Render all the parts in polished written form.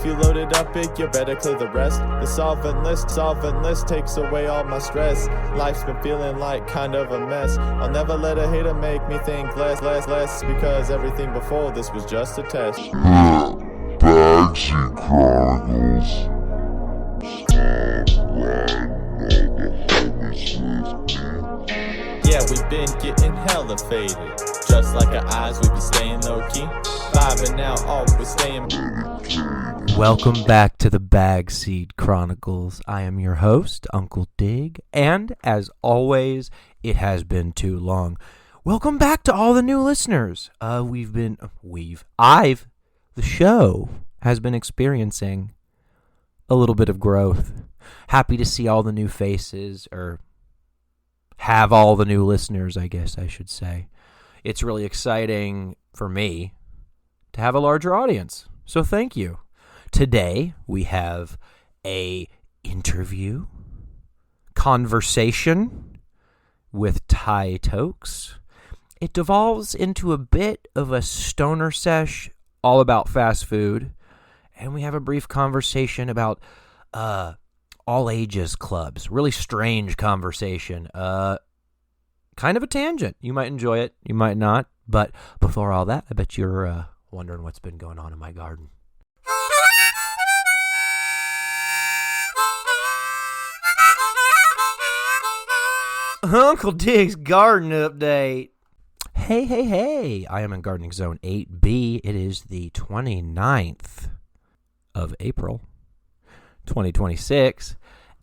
If you load it up big, you better clear the rest. The solvent list takes away all my stress. Life's been feeling like kind of a mess. I'll never let a hater make me think less, because everything before this was just a test. Bagsy Chronicles. Yeah, we've been getting hella faded. Just like our eyes, we be staying low-key. Vibing out, always staying. Welcome back to the Bagseed Chronicles. I am your host, Uncle Dig, and as always, it has been too long. Welcome back to all the new listeners. The show has been experiencing a little bit of growth. Happy to see all the new faces, or have all the new listeners, I guess I should say. It's really exciting for me to have a larger audience, so thank you. Today, we have a interview, conversation with Tye Tokes. It devolves into a bit of a stoner sesh all about fast food, and we have a brief conversation about all ages clubs. Really strange conversation. Kind of a tangent. You might enjoy it, you might not. But before all that, I bet you're wondering what's been going on in my garden. Uncle Dig's garden update. Hey. I am in gardening zone 8B. It is the 29th of April, 2026.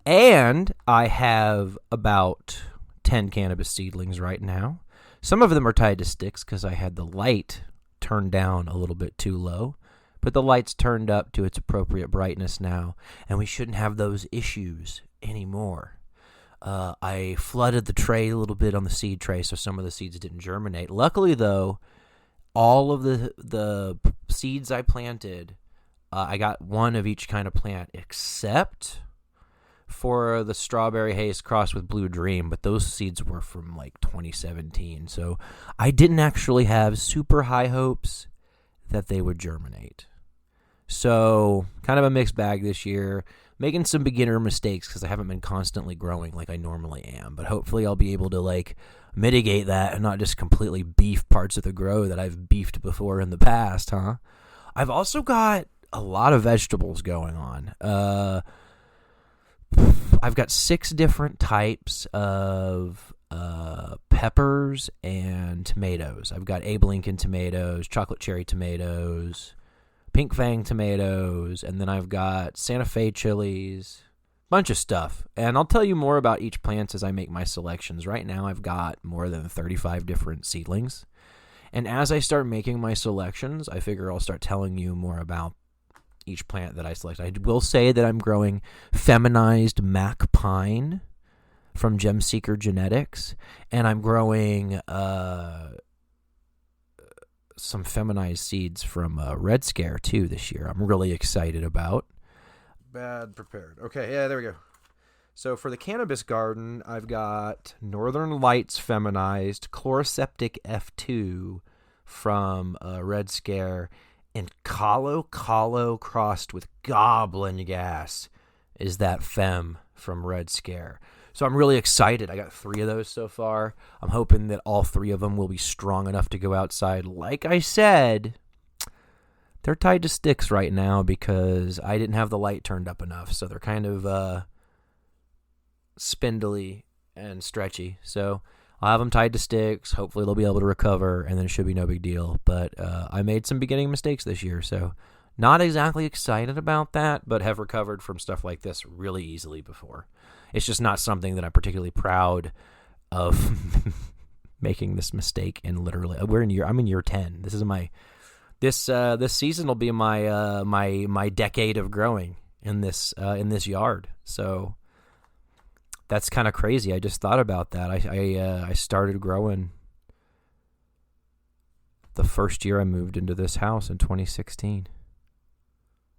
And I have about 10 cannabis seedlings right now. Some of them are tied to sticks because I had the light turned down a little bit too low. But the light's turned up to its appropriate brightness now, and we shouldn't have those issues anymore. I flooded the tray a little bit on the seed tray, so some of the seeds didn't germinate. Luckily, though, all of the seeds I planted, I got one of each kind of plant, except for the strawberry haze crossed with blue dream, but those seeds were from like 2017, so I didn't actually have super high hopes that they would germinate. So kind of a mixed bag this year, making some beginner mistakes because I haven't been constantly growing like I normally am, but hopefully I'll be able to like mitigate that and not just completely beef parts of the grow that I've beefed before in the past, huh? I've also got a lot of vegetables going on. I've got 6 different types of peppers and tomatoes. I've got Abe Lincoln tomatoes, chocolate cherry tomatoes, pink fang tomatoes, and then I've got Santa Fe chilies, bunch of stuff. And I'll tell you more about each plant as I make my selections. Right now I've got more than 35 different seedlings. And as I start making my selections, I figure I'll start telling you more about each plant that I select. I will say that I'm growing feminized Mac Pine from Gemseeker Genetics, and I'm growing some feminized seeds from Red Scare too this year. I'm really excited about. Bad prepared. Okay, yeah, there we go. So for the cannabis garden, I've got Northern Lights feminized, Chloroseptic F2 from Red Scare, and Calo crossed with Goblin Gas is that fem from Red Scare. So I'm really excited. I got 3 of those so far. I'm hoping that all 3 of them will be strong enough to go outside. Like I said, they're tied to sticks right now because I didn't have the light turned up enough. So they're kind of spindly and stretchy. So I'll have them tied to sticks. Hopefully they'll be able to recover, and then it should be no big deal. But I made some beginning mistakes this year, so not exactly excited about that, but have recovered from stuff like this really easily before. It's just not something that I'm particularly proud of making this mistake in. Literally, I'm in year 10. This is this season will be my decade of growing in this yard. So that's kind of crazy. I just thought about that. I started growing the first year I moved into this house in 2016.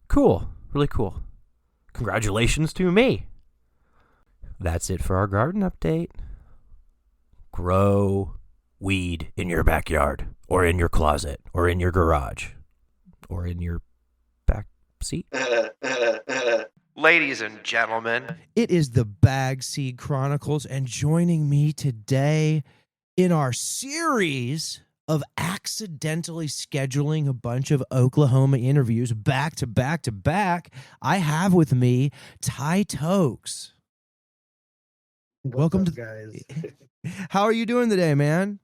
Cool. Really cool. Congratulations to me. That's it for our garden update. Grow weed in your backyard, or in your closet, or in your garage, or in your back seat. Ladies and gentlemen, it is the Bag Seed Chronicles, and joining me today in our series of accidentally scheduling a bunch of Oklahoma interviews back to back to back, I have with me Tye Tokes. Welcome What's to guys. How are you doing today, man?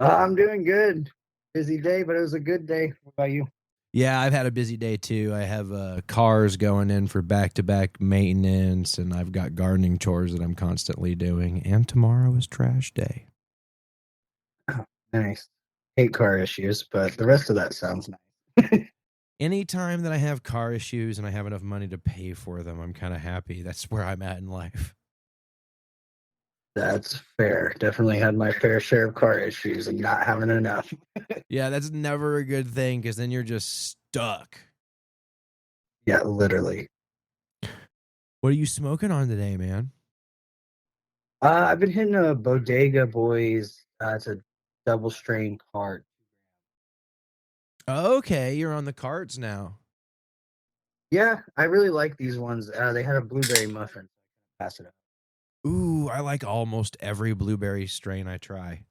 I'm doing good. Busy day, but it was a good day. What about you? Yeah, I've had a busy day too. I have cars going in for back-to-back maintenance, and I've got gardening chores that I'm constantly doing. And tomorrow is trash day. Oh, nice. Hate car issues, but the rest of that sounds nice. Anytime that I have car issues and I have enough money to pay for them, I'm kind of happy. That's where I'm at in life. That's fair. Definitely had my fair share of car issues and not having enough. Yeah, that's never a good thing because then you're just stuck. Yeah, literally. What are you smoking on today, man? I've been hitting a Bodega Boys. It's a double strain cart. Okay, you're on the carts now. Yeah, I really like these ones. They had a blueberry muffin. Pass it up. Ooh, I like almost every blueberry strain I try.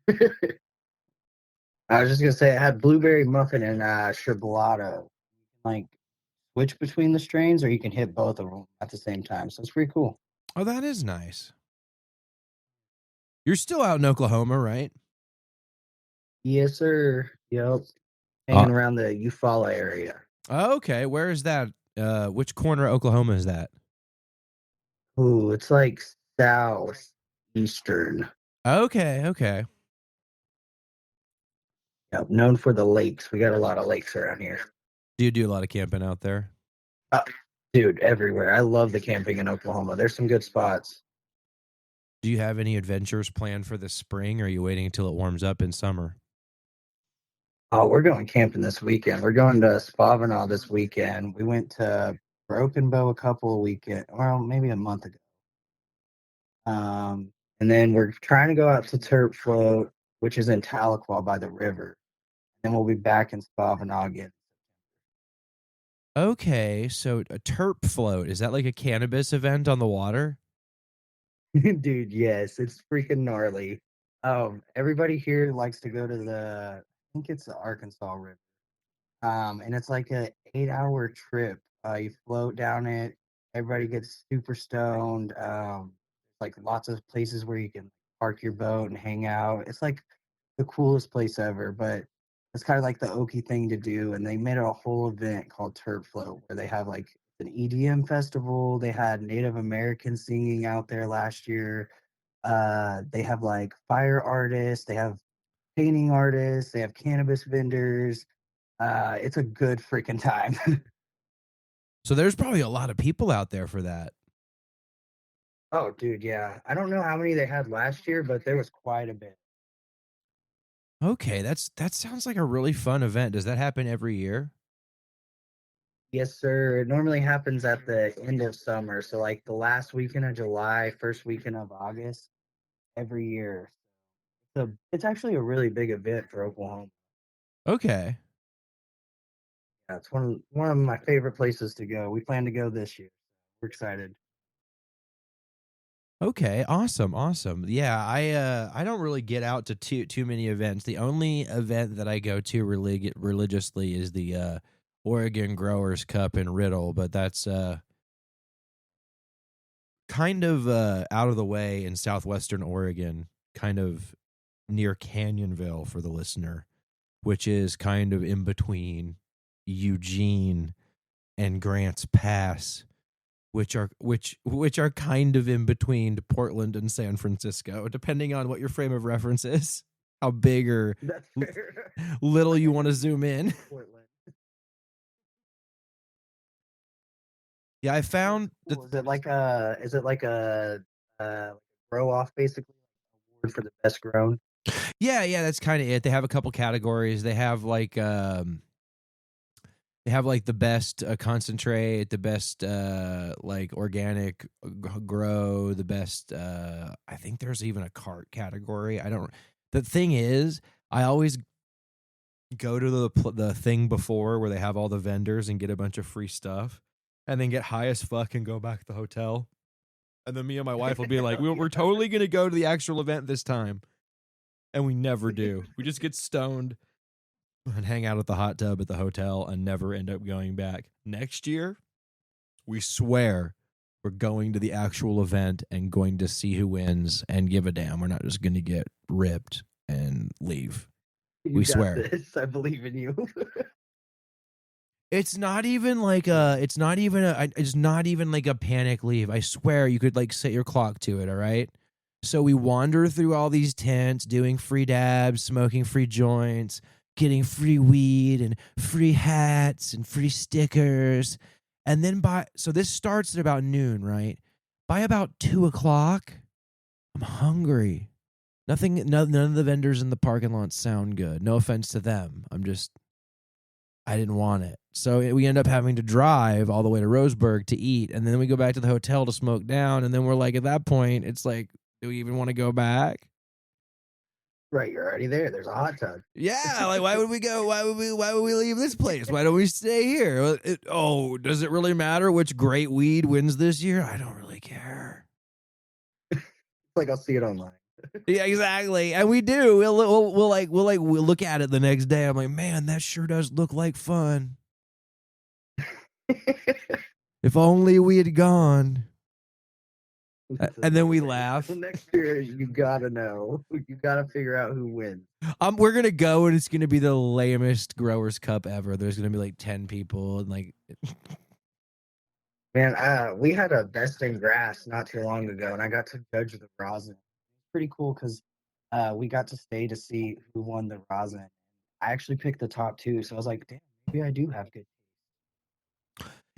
I was just gonna say it had blueberry muffin and chocolato. Like switch between the strains, or you can hit both of them at the same time. So it's pretty cool. Oh, that is nice. You're still out in Oklahoma, right? Yes, sir. Yep. Hanging around the Eufaula area. Okay, where is that? Which corner of Oklahoma is that? Ooh, it's like southeastern. Okay. Yep. Known for the lakes. We got a lot of lakes around here. Do you do a lot of camping out there? Dude, everywhere. I love the camping in Oklahoma. There's some good spots. Do you have any adventures planned for the spring, or are you waiting until it warms up in summer? Oh, we're going camping this weekend. We're going to Spavanaugh this weekend. We went to Broken Bow a couple of weekends, well, maybe a month ago. And then we're trying to go out to Turp Float, which is in Tahlequah by the river. Then we'll be back in Spavanaugh again. Okay, so a terp float, is that like a cannabis event on the water? Dude, yes, it's freaking gnarly. Everybody here likes to go to I think it's the Arkansas River. And it's like a 8-hour trip. You float down it. Everybody gets super stoned. Like lots of places where you can park your boat and hang out. It's like the coolest place ever, but it's kind of like the Okie thing to do. And they made a whole event called Turf Float where they have like an EDM festival. They had Native Americans singing out there last year. They have like fire artists. They have painting artists. They have cannabis vendors. It's a good freaking time. So there's probably a lot of people out there for that. Oh, dude, yeah. I don't know how many they had last year, but there was quite a bit. Okay, that sounds like a really fun event. Does that happen every year? Yes, sir. It normally happens at the end of summer. So, like the last weekend of July, first weekend of August, every year. So, it's actually a really big event for Oklahoma. Okay. Yeah, it's one of my favorite places to go. We plan to go this year. We're excited. Okay, awesome. Yeah, I don't really get out to too many events. The only event that I go to religiously is the Oregon Growers Cup in Riddle, but that's kind of out of the way in southwestern Oregon, kind of near Canyonville for the listener, which is kind of in between Eugene and Grants Pass, which are kind of in between Portland and San Francisco, depending on what your frame of reference is, how big or That's fair. little you want to zoom in. Portland. Yeah, I found Cool. Is it like a grow off basically award for the best grown? yeah, that's kind of it. They have a couple categories. They have like the best concentrate, the best like organic grow, the best I think there's even a cart category. I don't The thing is, I always go to the thing before where they have all the vendors and get a bunch of free stuff, and then get high as fuck and go back to the hotel. And then me and my wife will be like, we're totally going to go to the actual event this time. And we never do. We just get stoned and hang out at the hot tub at the hotel and never end up going back. Next year, we swear we're going to the actual event and going to see who wins and give a damn. We're not just going to get ripped and leave. You got swear. this. I believe in you. It's not even like it's not even like a panic leave. I swear you could like set your clock to it, all right? So we wander through all these tents, doing free dabs, smoking free joints, getting free weed and free hats and free stickers. And then so this starts at about noon, right? By about 2:00, I'm hungry. None of the vendors in the parking lot sound good. No offense to them. I didn't want it. So we end up having to drive all the way to Roseburg to eat. And then we go back to the hotel to smoke down. And then we're like, at that point, it's like, do we even want to go back? Right, you're already there. There's a hot tub. Yeah, like why would we go? Why would we leave this place? Why don't we stay here? Does it really matter which great weed wins this year? I don't really care. Like I'll see it online. Yeah, exactly. And we do. We'll look at it the next day. I'm like, man, that sure does look like fun. If only we had gone. And then we laugh. Next year, you gotta know. You gotta figure out who wins. We're gonna go, and it's gonna be the lamest Growers Cup ever. There's gonna be like 10 people, and like, man, we had a best in grass not too long ago, and I got to judge the rosin. It's pretty cool because we got to stay to see who won the rosin. I actually picked the top two, so I was like, damn, maybe I do have good.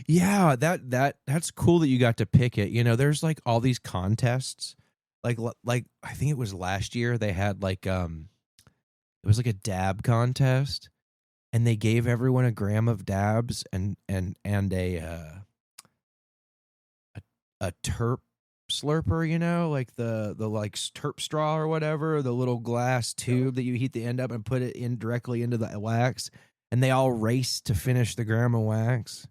yeah, that's cool that you got to pick it. You know, there's like all these contests, like I think it was last year they had like it was like a dab contest, and they gave everyone a gram of dabs and a terp slurper, you know, like the like terp straw or whatever, the little glass tube that you heat the end up and put it in directly into the wax, and they all raced to finish the gram of wax.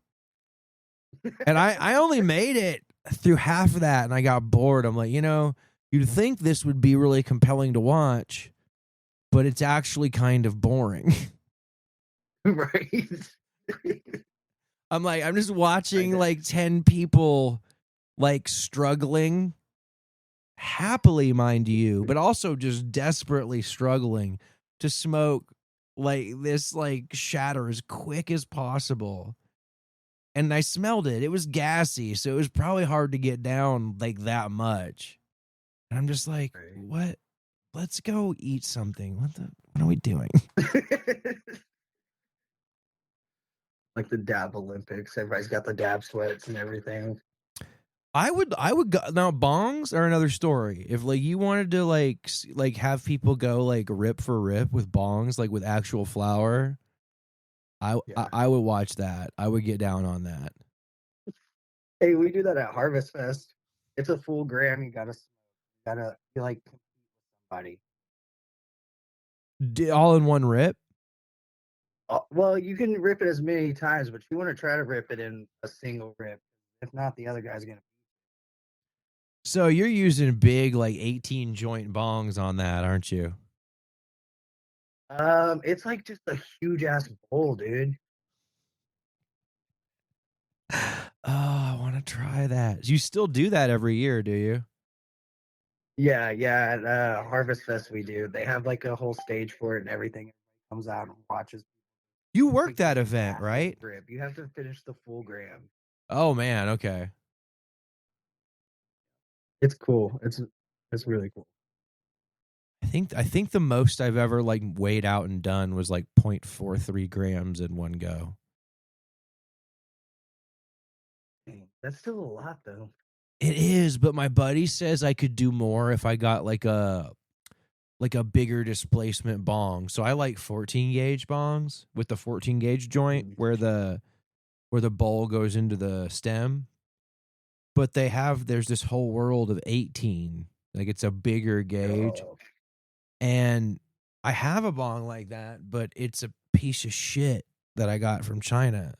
And I only made it through half of that, and I got bored. I'm like, you'd think this would be really compelling to watch, but it's actually kind of boring. Right. I'm like, I'm just watching like 10 people like struggling, happily, mind you, but also just desperately struggling to smoke like this like shatter as quick as possible. And I smelled it. It was gassy, so it was probably hard to get down like that much. And I'm just like, what? Let's go eat something. What are we doing? Like the dab Olympics. Everybody's got the dab sweats and everything. I would go now. Bongs are another story. If like you wanted to like have people go like rip for rip with bongs, like with actual flour, I would watch that. I would get down on that. Hey, we do that at Harvest Fest. It's a full gram. You gotta you like compete with somebody. All in one rip. Well, you can rip it as many times, but you want to try to rip it in a single rip. If not, the other guy's gonna. So you're using big like 18 joint bongs on that, aren't you? It's like just a huge ass bowl, dude. Oh, I want to try that. You still do that every year, do you? Yeah. At Harvest Fest, we do. They have like a whole stage for it and everything. Everybody comes out and watches. You work that event, right? Grip. You have to finish the full gram. Oh man, okay. It's cool. It's really cool. I think the most I've ever like weighed out and done was like 0.43 grams in one go. That's still a lot though. It is, but my buddy says I could do more if I got like a bigger displacement bong. So I like 14 gauge bongs with the 14 gauge joint where the bowl goes into the stem. But there's this whole world of 18. Like it's a bigger gauge. Oh. And I have a bong like that, but it's piece of shit that I got from China.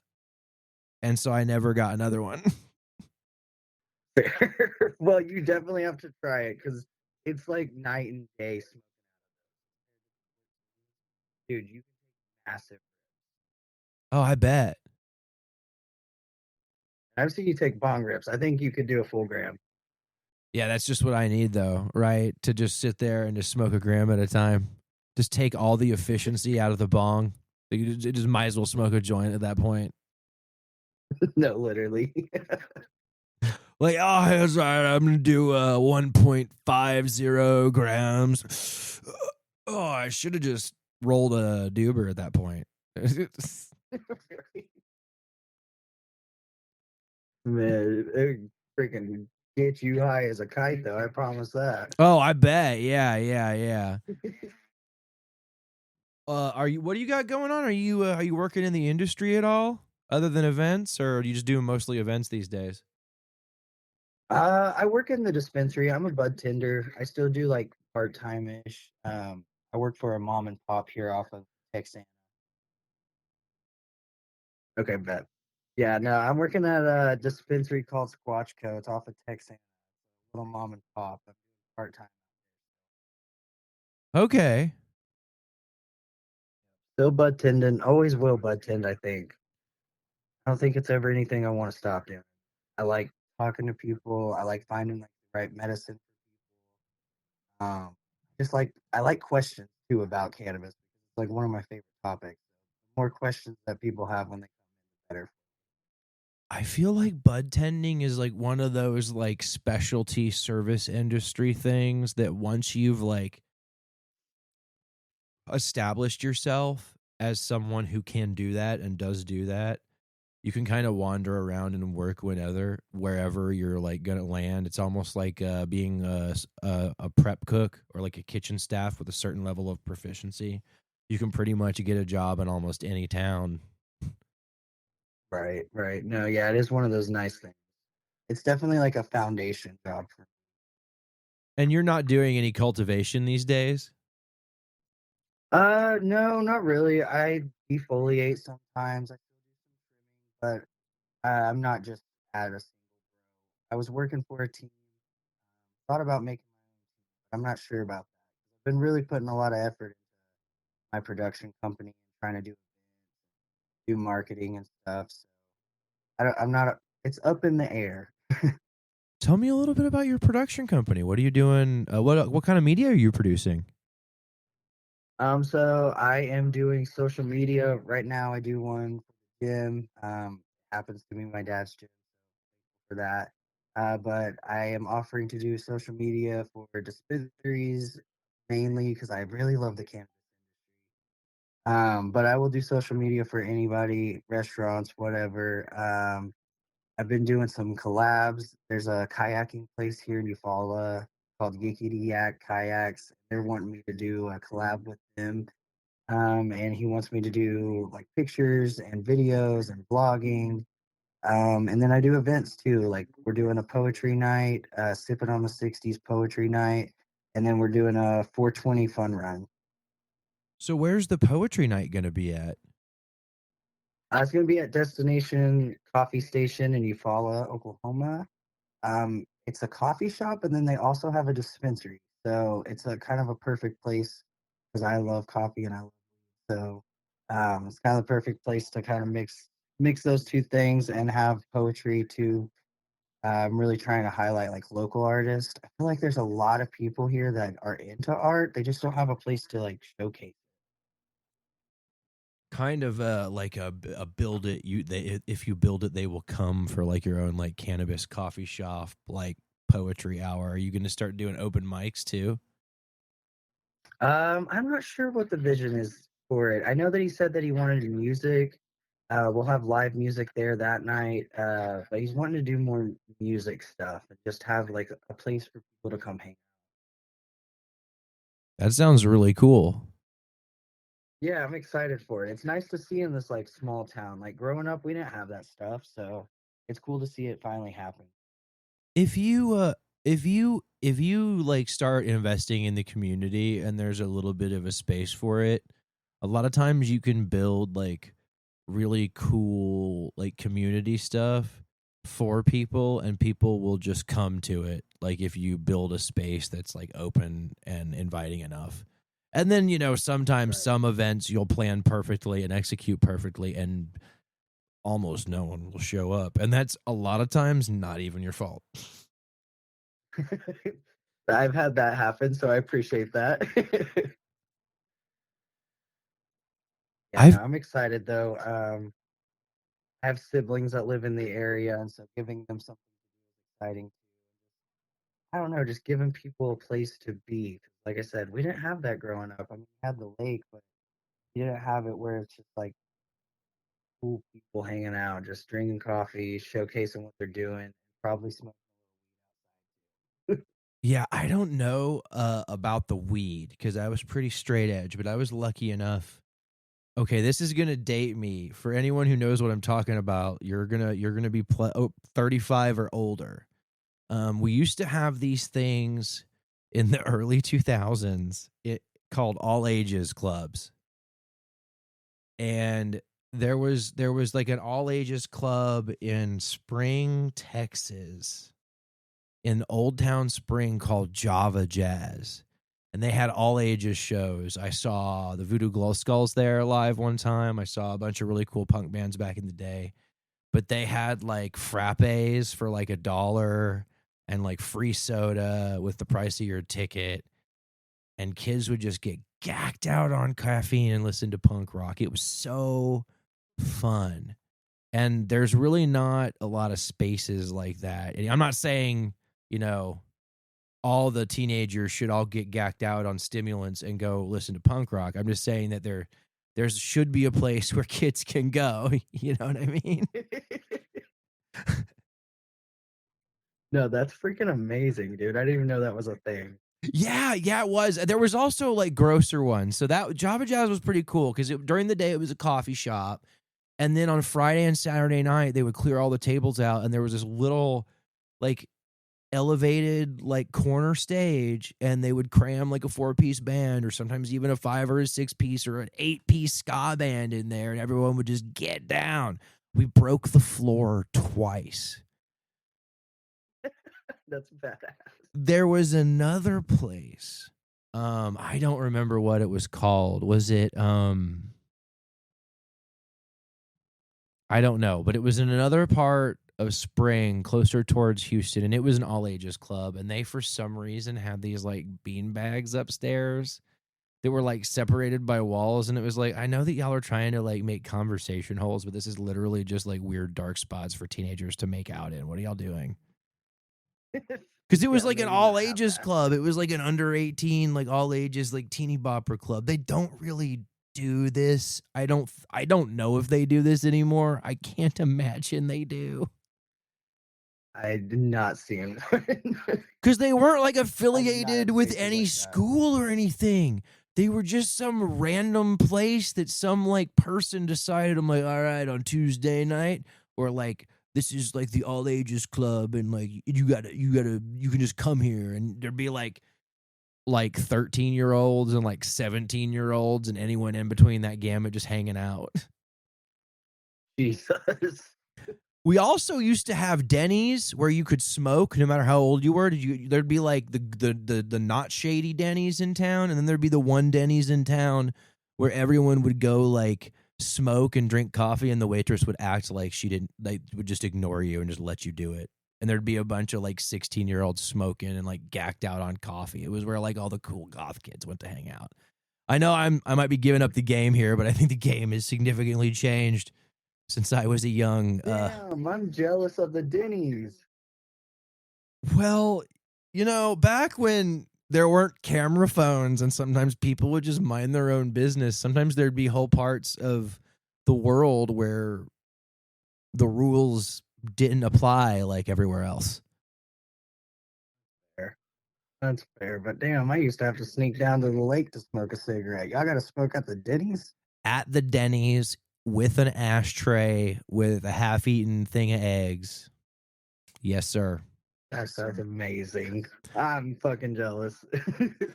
And so I never got another one. Well, you definitely have to try it because it's like night and day. Dude, you can take massive. Oh, I bet. I've seen you take bong rips. I think you could do a full gram. Yeah, that's just what I need, though, right? To just sit there and just smoke a gram at a time. Just take all the efficiency out of the bong. You just might as well smoke a joint at that point. No, literally. Like, oh, that's right. I'm going to do 1.50 grams. Oh, I should have just rolled a doober at that point. Man, it freaking get you high as a kite, though. I promise that. Oh, I bet. Yeah. What do you got going on? Are you working in the industry at all other than events, or are you just doing mostly events these days? I work in the dispensary. I'm a bud tender. I still do like part-time ish. I work for a mom and pop here off of Texas. Okay, bet. Yeah, no, I'm working at a dispensary called Squatch Co. It's off of Texas. Little mom and pop. I'm doing part-time. Okay. Still bud tending. Always will bud tend, I think. I don't think it's ever anything I want to stop doing. I like talking to people. I like finding like the right medicine for people. Just like I like questions too about cannabis. It's like one of my favorite topics. The more questions that people have when they come in, the better. I feel like bud tending is like one of those like specialty service industry things that once you've like established yourself as someone who can do that and does do that, you can kind of wander around and work wherever you're like gonna land. It's almost like being a prep cook or like a kitchen staff with a certain level of proficiency. You can pretty much get a job in almost any town. Right, right. No, yeah, it is one of those nice things. It's definitely like a foundation job for. And you're not doing any cultivation these days? No, not really. I defoliate sometimes. I still do some trimming, but I'm not just at a single grow. I was working for a team. Thought about making my own team, but I'm not sure about that. I've been really putting a lot of effort into my production company and trying to do marketing and stuff. So I'm not. It's up in the air. Tell me a little bit about your production company. What are you doing? What kind of media are you producing? So I am doing social media right now. I do one for the gym. Happens to be my dad's gym, so for that. But I am offering to do social media for dispensaries mainly because I really love the cannabis industry. But I will do social media for anybody, restaurants, whatever. I've been doing some collabs. There's a kayaking place here in Eufaula called Yikity Yak Kayaks. They're wanting me to do a collab with them. And he wants me to do like pictures and videos and blogging. And then I do events too. Like we're doing a poetry night, sipping on the '60s poetry night, and then we're doing a 420 fun run. So where's the poetry night going to be at? It's gonna be at Destination Coffee Station in Eufaula, Oklahoma. It's a coffee shop, and then they also have a dispensary. So it's a kind of a perfect place because I love coffee and I love weed. So it's kind of the perfect place to kind of mix those two things and have poetry too. I'm really trying to highlight like local artists. I feel like there's a lot of people here that are into art. They just don't have a place to like showcase. Kind of like a build it. If you build it, they will come for like your own like cannabis coffee shop, like poetry hour. Are you going to start doing open mics too? I'm not sure what the vision is for it. I know that he said that he wanted music. We'll have live music there that night. But he's wanting to do more music stuff and just have like a place for people to come hang. That sounds really cool. Yeah, I'm excited for it. It's nice to see in this like small town. Like growing up, we didn't have that stuff, so it's cool to see it finally happen. If you like start investing in the community and there's a little bit of a space for it, A lot of times you can build like really cool like community stuff for people, and people will just come to it like if you build a space that's like open and inviting enough. And then, sometimes Right. some events you'll plan perfectly and execute perfectly, and almost no one will show up, and that's a lot of times not even your fault. I've had that happen, so I appreciate that. Yeah, no, I've I'm excited though. I have siblings that live in the area, and so giving them something exciting. I don't know, just giving people a place to be. 'Cause like I said, we didn't have that growing up. I mean, we had the lake, but you didn't have it where it's just like cool people hanging out, just drinking coffee, showcasing what they're doing, probably smoking. Yeah, I don't know about the weed because I was pretty straight edge, but I was lucky enough. Okay, this is gonna date me. For anyone who knows what I'm talking about, you're gonna be 35 or older. We used to have these things in the early 2000s, called all ages clubs, and there was like an all ages club in Spring, Texas, in Old Town Spring, called Java Jazz. And they had all ages shows. I saw the Voodoo Glow Skulls there live one time. I saw a bunch of really cool punk bands back in the day. But they had like frappes for like $1 and like free soda with the price of your ticket. And kids would just get gacked out on caffeine and listen to punk rock. It was so fun. And there's really not a lot of spaces like that. And I'm not saying, all the teenagers should all get gacked out on stimulants and go listen to punk rock. I'm just saying that there should be a place where kids can go. You know what I mean? No, that's freaking amazing, dude. I didn't even know that was a thing. Yeah, it was. There was also like grosser ones. So that Java Jazz was pretty cool because during the day it was a coffee shop, and then on Friday and Saturday night they would clear all the tables out, and there was this little like elevated like corner stage, and they would cram like a 4-piece band or sometimes even a 5 or a 6-piece or an 8-piece ska band in there, and everyone would just get down. We broke the floor twice. That's badass. There was another place. I don't remember what it was called. Was it I don't know, but it was in another part of Spring, closer towards Houston, and it was an all ages club, and they for some reason had these like bean bags upstairs that were like separated by walls, and it was like, I know that y'all are trying to like make conversation holes, but this is literally just like weird dark spots for teenagers to make out in. What are y'all doing? Because it was Yeah, like an maybe all not have ages that. club. It was like an under 18, like all ages, like teeny bopper club. They don't really do this. I don't know if they do this anymore. I can't imagine they do. I did not see him. Because they weren't like not affiliated have with spaces any like that. school or anything. They were just some random place that some like person decided, I'm like, all right, on Tuesday night, or like this is like the all ages club, and like you can just come here, and there'd be like 13-year-olds and like 17-year-olds and anyone in between that gamut just hanging out. Jesus. We also used to have Denny's where you could smoke no matter how old you were. There'd be like the not shady Denny's in town, and then there'd be the one Denny's in town where everyone would go like smoke and drink coffee, and the waitress would act like she didn't, like would just ignore you and just let you do it. And there'd be a bunch of like 16-year-olds smoking and like gacked out on coffee. It was where like all the cool goth kids went to hang out. I know I might be giving up the game here, but I think the game has significantly changed since I was a young Damn, I'm jealous of the Denny's. well, back when there weren't camera phones and sometimes people would just mind their own business, sometimes there'd be whole parts of the world where the rules didn't apply like everywhere else. Fair. That's fair, but damn, I used to have to sneak down to the lake to smoke a cigarette. Y'all got to smoke at the Denny's? At the Denny's with an ashtray with a half-eaten thing of eggs. Yes, sir. That sounds amazing. I'm fucking jealous.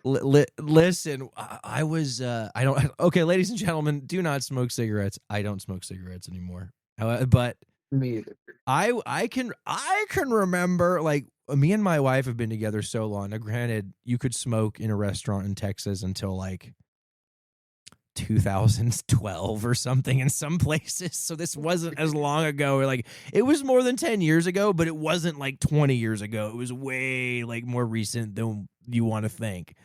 Listen, I was I don't okay, ladies and gentlemen, do not smoke cigarettes. I don't smoke cigarettes anymore. But Me either. I can remember, like, me and my wife have been together so long. Now, granted, you could smoke in a restaurant in Texas until like 2012 or something in some places. So this wasn't as long ago. Like, it was more than 10 years ago, but it wasn't like 20 years ago. It was way like more recent than you want to think.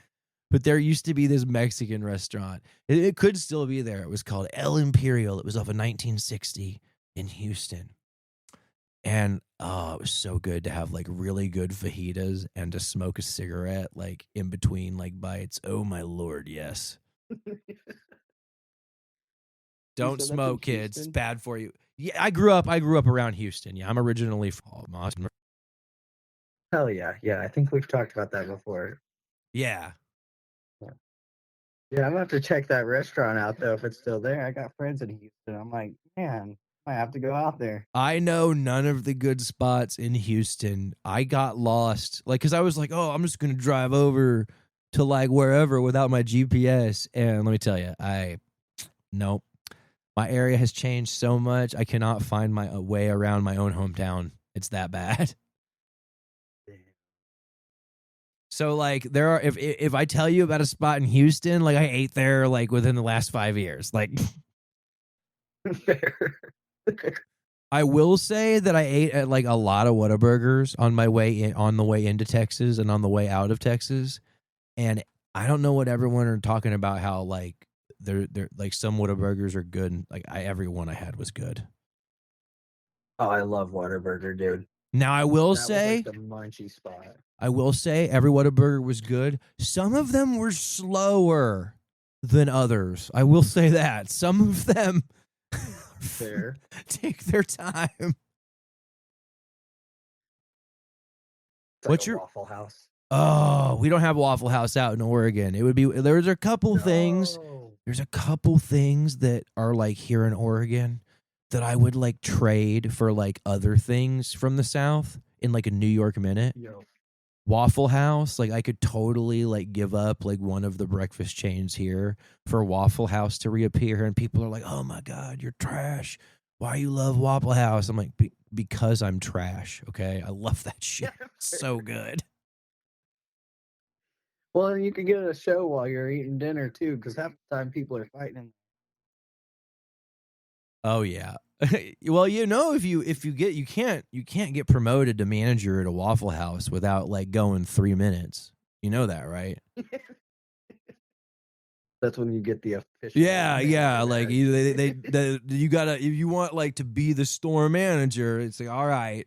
But there used to be this Mexican restaurant. It could still be there. It was called El Imperial. It was off of 1960 in Houston. And it was so good to have like really good fajitas and to smoke a cigarette like in between like bites. Oh my Lord, yes. Don't said that's in smoke, kids. It's Houston? bad for you. Yeah, I grew up around Houston. Yeah, I'm originally from Austin. Hell yeah. Yeah, I think we've talked about that before. Yeah. Yeah, I'm gonna have to check that restaurant out though if it's still there. I got friends in Houston. I'm like, man, I have to go out there. I know none of the good spots in Houston. I got lost, like, because I was like, oh, I'm just going to drive over to, like, wherever without my GPS. And let me tell you, nope. My area has changed so much, I cannot find my way around my own hometown. It's that bad. So, like, there are, if I tell you about a spot in Houston, like, I ate there, like, within the last 5 years. Like, Fair. I will say that I ate at like a lot of Whataburgers on my way in, on the way into Texas and on the way out of Texas, and I don't know what everyone are talking about. How like they're like some Whataburgers are good. And, like every one I had was good. Oh, I love Whataburger, dude. Now I will That say, was like the munchy spot. every Whataburger was good. Some of them were slower than others. I will say that some of them Fair. take their time. It's like What's a your Waffle House? Oh, we don't have Waffle House out in Oregon. It would be there's a couple things. No. There's a couple things that are like here in Oregon that I would like trade for like other things from the South in like a New York minute. Yo. Waffle House, like I could totally like give up like one of the breakfast chains here for Waffle House to reappear, and people are like, "Oh my God, you're trash. Why you love Waffle House?" I'm like, because I'm trash. Okay, I love that shit. It's so good. Well, you could get a show while you're eating dinner too, because half the time people are fighting. Oh yeah. Well, you know, if you get you can't get promoted to manager at a Waffle House without like going 3 minutes. You know that, right? That's when you get the official. Yeah, yeah. manager Like you gotta, if you want like to be the store manager, it's like, all right,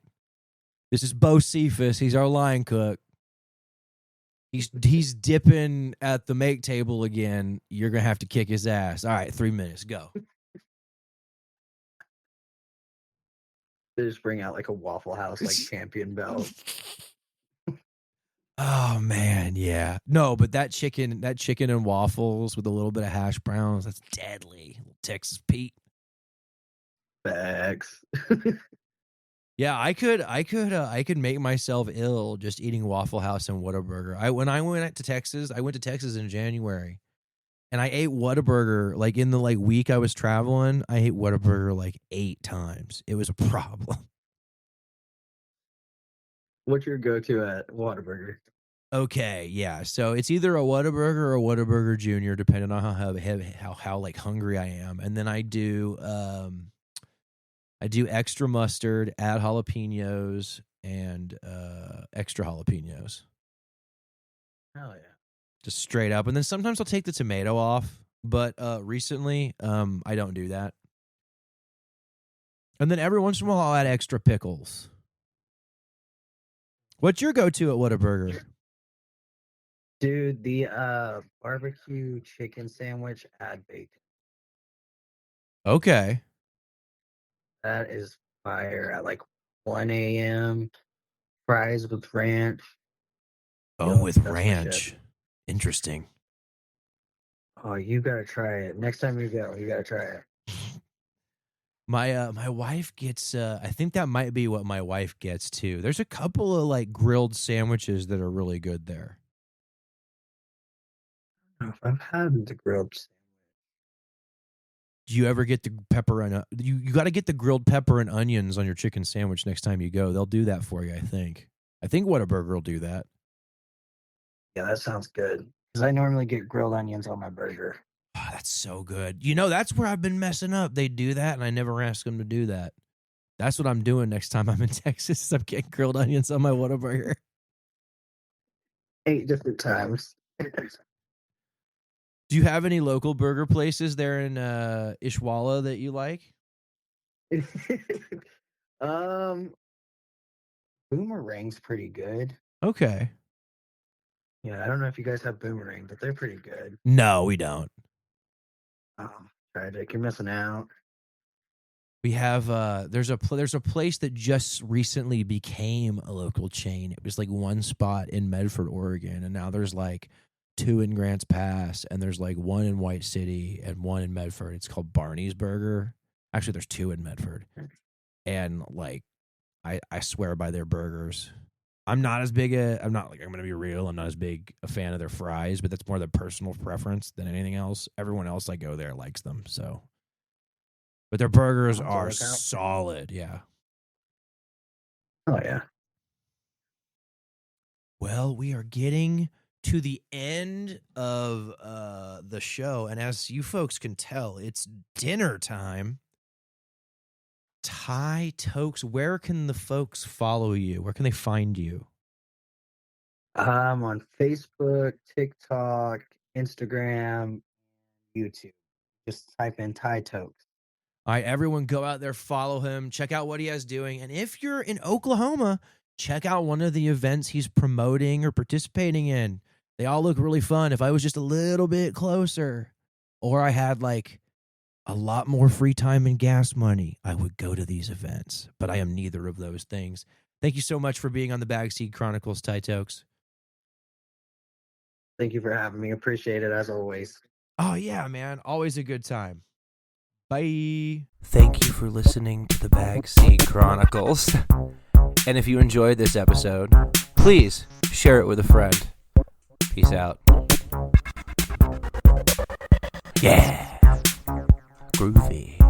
this is Bo Cephas. He's our line cook. He's dipping at the make table again. You're gonna have to kick his ass. All right, 3 minutes, go. They just bring out like a Waffle House like champion belt. Oh man, yeah. No, but that chicken and waffles with a little bit of hash browns, that's deadly. Texas Pete. Facts. Yeah, I could make myself ill just eating Waffle House and Whataburger. When I went to Texas, I went to Texas in January, and I ate Whataburger like in the like week I was traveling. I ate Whataburger like 8 times. It was a problem. What's your go-to at Whataburger? Okay, yeah. So it's either a Whataburger or a Whataburger Junior, depending on how like hungry I am. And then I do extra mustard, add jalapenos, and extra jalapenos. Hell yeah. Just straight up. And then sometimes I'll take the tomato off, but recently I don't do that. And then every once in a while I'll add extra pickles. What's your go-to at Whataburger? Dude, the barbecue chicken sandwich, add bacon. Okay. That is fire at like 1 a.m. Fries with ranch. Oh, Yo, with that's my ranch. shit. Interesting. Oh, you gotta try it. Next time you go, you gotta try it. My wife gets I think that might be what my wife gets too. There's a couple of like grilled sandwiches that are really good there. I've had the grilled. Do you ever get the pepper and you got to get the grilled pepper and onions on your chicken sandwich next time you go. They'll do that for you, I think. I think Whataburger will do that. Yeah, that sounds good. Because I normally get grilled onions on my burger. Oh, that's so good. You know, that's where I've been messing up. They do that, and I never ask them to do that. That's what I'm doing next time I'm in Texas. Is I'm getting grilled onions on my Whataburger. 8 different times. Do you have any local burger places there in Ishwala that you like? Boomerang's pretty good. Okay. Yeah, I don't know if you guys have Boomerang, but they're pretty good. No, we don't. Tragic. You're missing out. We have there's a place that just recently became a local chain. It was like one spot in Medford, Oregon, and now there's like 2 in Grants Pass, and there's like 1 in White City and 1 in Medford. It's called Barney's Burger. Actually, there's 2 in Medford, and like I swear by their burgers. I'm not as big I'm gonna be real. I'm not as big a fan of their fries, but that's more the personal preference than anything else. Everyone else I go there likes them, so. But their burgers are solid, yeah. Oh, yeah. Well, we are getting to the end of the show, and as you folks can tell, it's dinner time. Tye Tokes, where can the folks follow you? Where can they find you? I'm on Facebook, TikTok, Instagram, YouTube. Just type in Tye Tokes. All right, everyone go out there, follow him, check out what he has doing. And if you're in Oklahoma, check out one of the events he's promoting or participating in. They all look really fun. If I was just a little bit closer, or I had like a lot more free time and gas money, I would go to these events. But I am neither of those things. Thank you so much for being on the Bagseed Chronicles, Tye Tokes. Thank you for having me. Appreciate it as always. Oh, yeah, man. Always a good time. Bye. Thank you for listening to the Bagseed Chronicles. And if you enjoyed this episode, please share it with a friend. Peace out. Yeah. Groovy.